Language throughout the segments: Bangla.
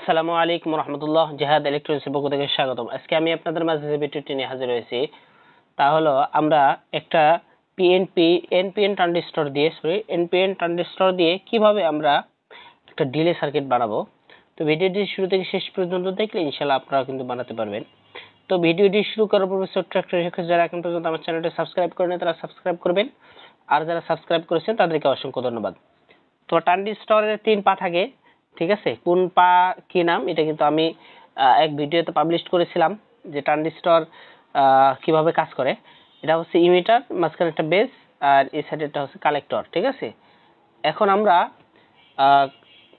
আসসালামু আলাইকুম রহমতুল্লাহ। জিহাদ ইলেকট্রনিক্সের পক্ষ থেকে স্বাগতম। আজকে আমি আপনাদের মাঝে যে ভিডিওটি নিয়ে হাজির হয়েছি তা হলো আমরা একটা এনপিএন ট্রানজিস্টর দিয়ে কিভাবে আমরা একটা ডিলে সার্কিট বানাবো। তো ভিডিওটি শুরু থেকে শেষ পর্যন্ত দেখলে ইনশাআল্লাহ আপনারা কিন্তু বানাতে পারবেন। তো ভিডিওটি শুরু করার পূর্বে ছোট্ট একটা রিকোয়েস্ট, যারা এখন পর্যন্ত আমার চ্যানেলটি সাবস্ক্রাইব করেনি তারা সাবস্ক্রাইব করবেন, আর যারা সাবস্ক্রাইব করেছেন তাদেরকে অসংখ্য ধন্যবাদ। তো ট্রানজিস্টরের 3 পা থাকে, ঠিক আছে। কোন পা কি নাম এটা কিন্তু আমি এক ভিডিওতে পাবলিশ করেছিলাম যে ট্রানজিস্টর কিভাবে কাজ করে। এটা হচ্ছে ইমিটার, মাঝখানে একটা বেস, আর এই সাইডেরটা হচ্ছে কালেক্টর, ঠিক আছে। এখন আমরা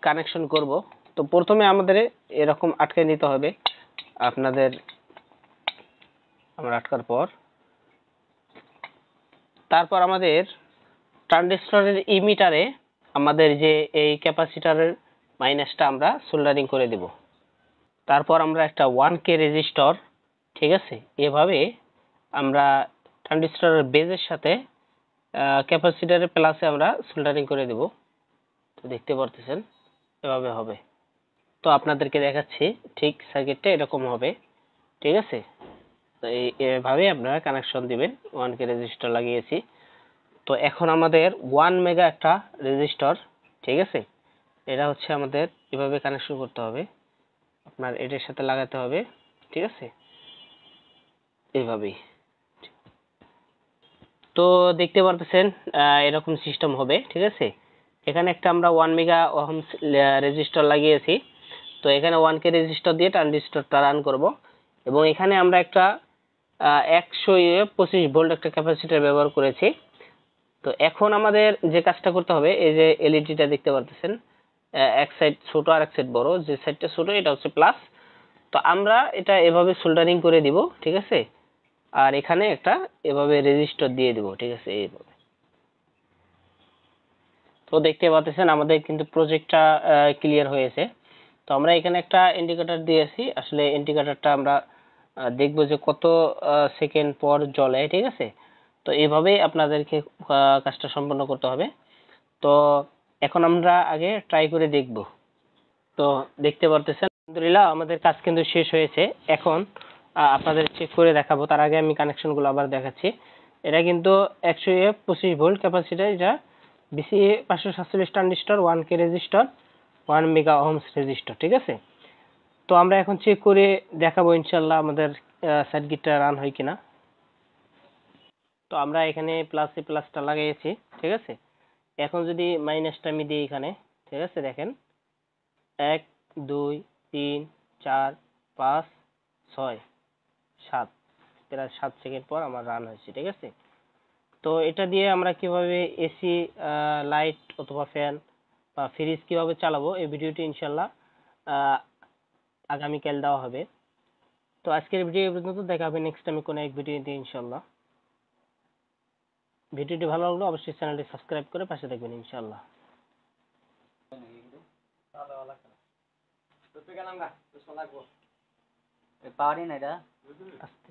কানেকশন করব। তো প্রথমে আমাদের এরকম আটকে নিতে হবে আপনাদের। আমরা আটকার পর তারপর আমাদের ট্রানজিস্টরের ইমিটারে আমাদের যে এই ক্যাপাসিটরের মাইনাসটা আমরা সোল্ডারিং করে দেব। তারপর আমরা একটা 1K রেজিস্টর, ঠিক আছে, এভাবে আমরা ট্রানজিস্টরের বেজের সাথে ক্যাপাসিটরের প্লাসে আমরা সোল্ডারিং করে দেব। তো দেখতে পারতেছেন এভাবে হবে। তো আপনাদেরকে দেখাচ্ছি, ঠিক সার্কিটটা এরকম হবে, ঠিক আছে। তো এইভাবে আপনারা কানেকশন দিবেন। 1K রেজিস্টর লাগিয়েছি। তো এখন আমাদের 1 মেগা একটা রেজিস্টর, ঠিক আছে, এটা হচ্ছে আমাদের এভাবে কানেকশন করতে হবে। আপনার এটার সাথে লাগাতে হবে, ঠিক আছে, এইভাবেই। তো দেখতে পারতেছেন এরকম সিস্টেম হবে, ঠিক আছে। এখানে একটা আমরা 1 মেগা ওহম রেজিস্টর লাগিয়েছি। তো এখানে 1K রেজিস্টর দিয়ে ট্রানজিস্টরটা রান করব, এবং এখানে আমরা একটা 125 ভোল্ট একটা ক্যাপাসিটর ব্যবহার করেছি। তো এখন আমাদের যে কাজটা করতে হবে, এই যে এলইডিটা দেখতে পারতেছেন, এক সাইড ছোট আর এক সাইড বড়। যে সাইডটা ছোট এটা হচ্ছে প্লাস। তো আমরা এটা এভাবে সোল্ডারিং করে দিব, ঠিক আছে। আর এখানে একটা এভাবে রেজিস্টর দিয়ে দিব, ঠিক আছে, এইভাবে। তো দেখতে পাচ্ছেন আমাদের কিন্তু প্রজেক্টটা ক্লিয়ার হয়েছে। তো আমরা এখানে একটা ইন্ডিকেটর দিয়েছি। আসলে ইন্ডিকেটরটা আমরা দেখব যে কত সেকেন্ড পর জ্বলে, ঠিক আছে। তো এইভাবেই আপনাদেরকে কাজটা সম্পন্ন করতে হবে। তো এখন আমরা আগে ট্রাই করে দেখব। তো দেখতে পারতেছেন আলহামদুলিল্লাহ আমাদের কাজ কিন্তু শেষ হয়েছে। এখন আপনাদের চেক করে দেখাবো। তার আগে আমি কানেকশনগুলো আবার দেখাচ্ছি। এটা কিন্তু 125 ভোল্ট ক্যাপাসিটর, এটা BCA 547 transistor, 1K resistor, 1 mega Ohm's resistor, ঠিক আছে। তো আমরা এখন চেক করে দেখাবো ইনশাল্লাহ আমাদের সার্কিটটা রান হয় কিনা। তো আমরা এখানে প্লাসটা লাগিয়েছি, ঠিক আছে। এখন যদি মাইনাসটা আমি দিই এখানে, ঠিক আছে, দেখেন 1 2 3 4 5 6 7, প্রায় 7 সেকেন্ড পর আমার রান হয়েছে, ঠিক আছে। তো এটা দিয়ে আমরা কিভাবে এসি লাইট অথবা ফ্যান বা ফ্রিজ কিভাবে চালাবো এই ভিডিওটি ইনশাল্লাহ আগামীকাল দেওয়া হবে। তো আজকের ভিডিও পর্যন্ত, দেখা হবে নেক্সট টাইমে কোনো এক ভিডিওতে ইনশাল্লাহ। ভিডিওটি ভালো লাগলে অবশ্যই চ্যানেলটি সাবস্ক্রাইব করে পাশে থাকবেন ইনশাল্লাহ। পাওয়ারই না এটা। আস্তে